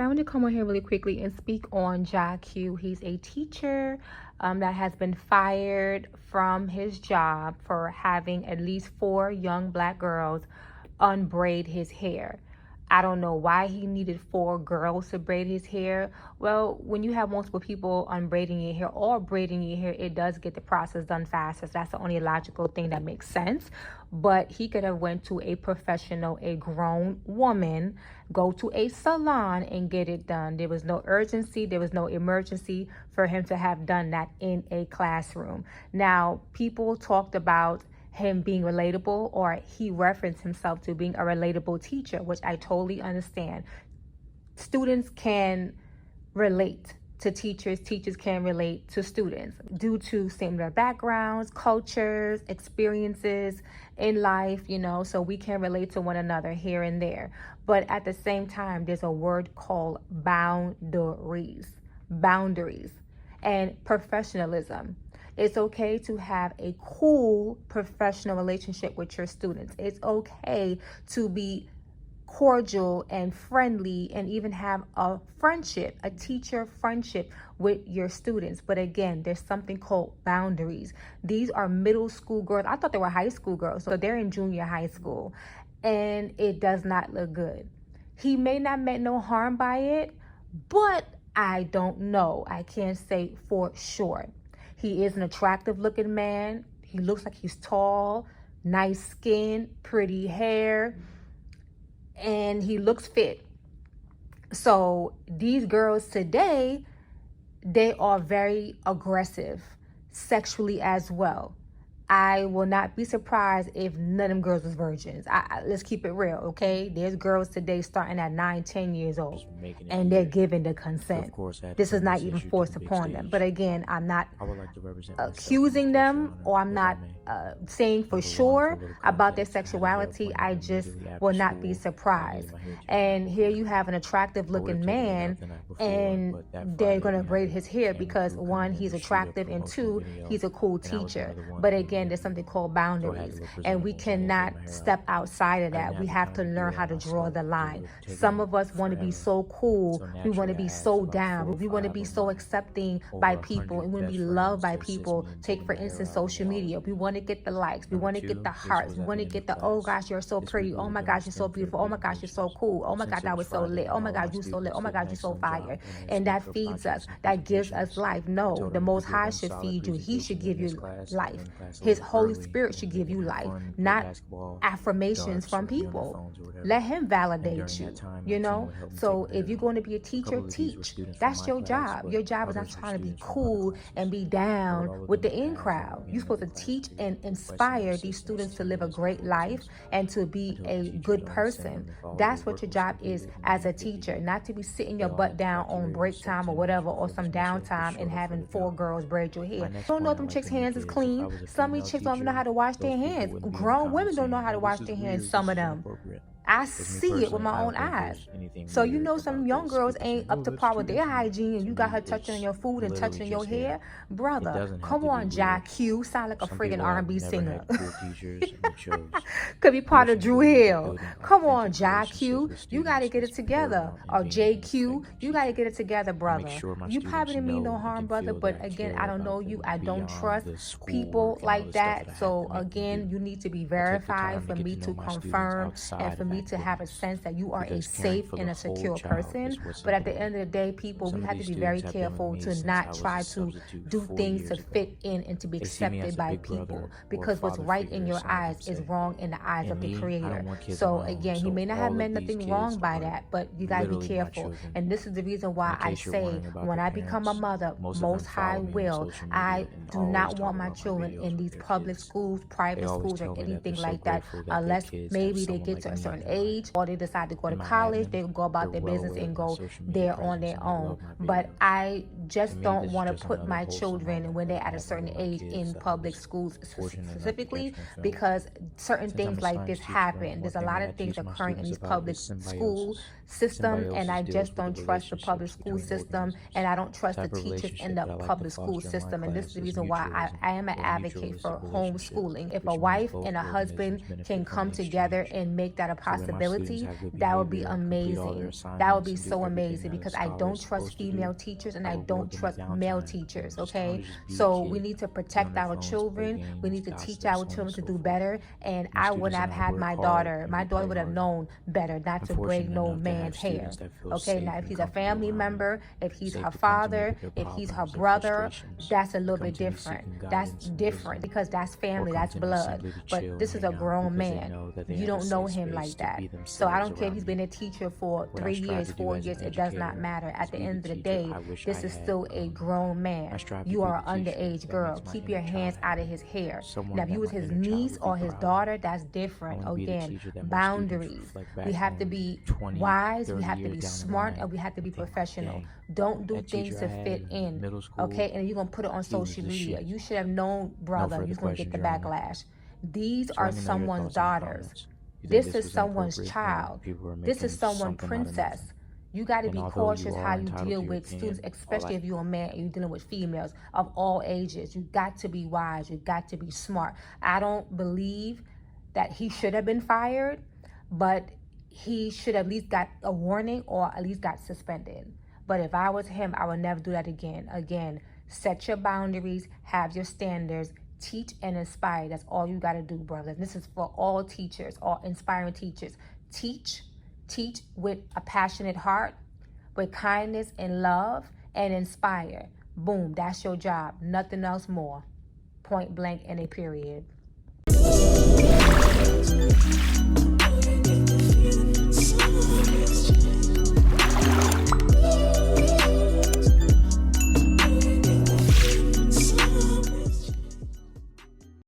I want to come on here really quickly and speak on JQ. He's a teacher that has been fired from his job for having at least 4 young black girls unbraid his hair. I don't know why he needed 4 girls to braid his hair. Well, when you have multiple people unbraiding your hair or braiding your hair, it does get the process done faster. So that's the only logical thing that makes sense. But he could have went to a professional, a grown woman, go to a salon and get it done. There was no urgency. There was no emergency for him to have done that in a classroom. Now, people talked about him being relatable, or he referenced himself to being a relatable teacher, which I totally understand. Students can relate to teachers, teachers can relate to students due to similar backgrounds, cultures, experiences in life, so we can relate to one another here and there. But at the same time, there's a word called boundaries and professionalism. It's okay to have a cool professional relationship with your students. It's okay to be cordial and friendly and even have a friendship, a teacher friendship with your students. But again, there's something called boundaries. These are middle school girls. I thought they were high school girls. So they're in junior high school, and it does not look good. He may not meant no harm by it, but I don't know. I can't say for sure. He is an attractive looking man. He looks like he's tall, nice skin, pretty hair, and he looks fit. So these girls today, they are very aggressive sexually as well. I will not be surprised if none of them girls was virgins. Let's keep it real, okay? There's girls today starting at 9, 10 years old, and they're giving the consent. This is not even forced upon them. But again, I'm not accusing them, or I'm not saying for sure about their sexuality. I just will not be surprised. And here you have an attractive looking man, and they're going to braid his hair because 1, he's attractive, and 2, he's a cool teacher. But again, there's something called boundaries, and we cannot step outside of that. We have to learn how to draw the line. Some of us want to be so cool, we want to be so down, we want to be so accepting by people, and we want to be loved by people. Take for instance social media. We want to get the likes, we want to get the hearts, we want to get the, oh gosh, you're so pretty, oh my gosh, you're so beautiful, oh my gosh, you're so cool, oh my god, that was so lit, oh my god, you so lit, oh my god, you're so fire. And that feeds us, that gives us life. No, the Most High should feed you. He should give you life. His Holy Spirit should give you life, not affirmations from people. Let him validate you, So if you're going to be a teacher, teach. That's your job. Your job is not trying to be cool and be down with the in crowd. You're supposed to teach and inspire these students to live a great life and to be a good person. That's what your job is as a teacher, not to be sitting your butt down on break time or whatever, or some downtime and having 4 girls braid your hair. You don't know if them chicks' hands is clean. Some of these chicks don't even know how to wash their hands. Grown women don't know how to wash their hands, some of them. I see it with my own eyes. So some young girls ain't up to par with their hygiene, and you got her touching on your food and touching on your hair. Brother, come on, JQ. Sound like a friggin' R&B singer. Could be part of Drew Hill. Come on, JQ. You got to get it together. Or JQ, you got to get it together, brother. You probably didn't mean no harm, brother, but again, I don't know you. I don't trust people like that. So again, you need to be verified for me to confirm and for me to have a sense that you are a safe and a secure person. But at the end of the day, people, we have to be very careful to not try to do things to fit in and to be accepted by people, because what's right in your eyes is wrong in the eyes of the Creator. So again, he may not have meant nothing wrong by that, but you got to be careful. And this is the reason why I say, when I become a mother, Most High will, I do not want my children in these public schools, private schools, or anything like that, unless maybe they get to a certain age or they decide to go to college. They go about their business and go there on their own. But I just don't want to put my children when they're at a certain age in public schools specifically, because certain things like this happen. There's a lot of things occurring in these public school system, and I just don't trust the public school system, and I don't trust the teachers in the public school system. And this is the reason why I am an advocate for homeschooling. If a wife and a husband can come together and make that a possibility, that would be amazing. That would be so amazing, because I don't trust female teachers and I don't trust male teachers. Okay, so we need to protect our children. We need to teach our children to do better. And I would have had my daughter would have known better not to braid no man's hair. Okay, now if he's a family member, if he's her father, if he's her brother, that's a little bit different. That's different, because that's family, that's blood. But this is a grown man. You don't know him like that. So I don't care if he's been a teacher for 3 years, 4 years, it does not matter. At the end of the day, this is still a grown man. You are an underage girl. Keep your hands out of his hair. Now, if you was his niece or his daughter, that's different. Again, boundaries. We have to be wise, we have to be smart, and we have to be professional. Don't do things to fit in. Okay, and you're going to put it on social media. You should have known, brother, you're going to get the backlash. These are someone's daughters. This is someone's child. This is someone's princess. You got to be cautious how you deal with students, especially if you're a man and you're dealing with females of all ages. You got to be wise. You got to be smart. I don't believe that he should have been fired, but he should at least got a warning or at least got suspended. But if I was him, I would never do that again. Again, set your boundaries, have your standards, teach and inspire. That's all you got to do, brother. This is for all teachers, all inspiring teachers. Teach with a passionate heart, with kindness and love, and inspire. Boom, that's your job. Nothing else more. Point blank and a period.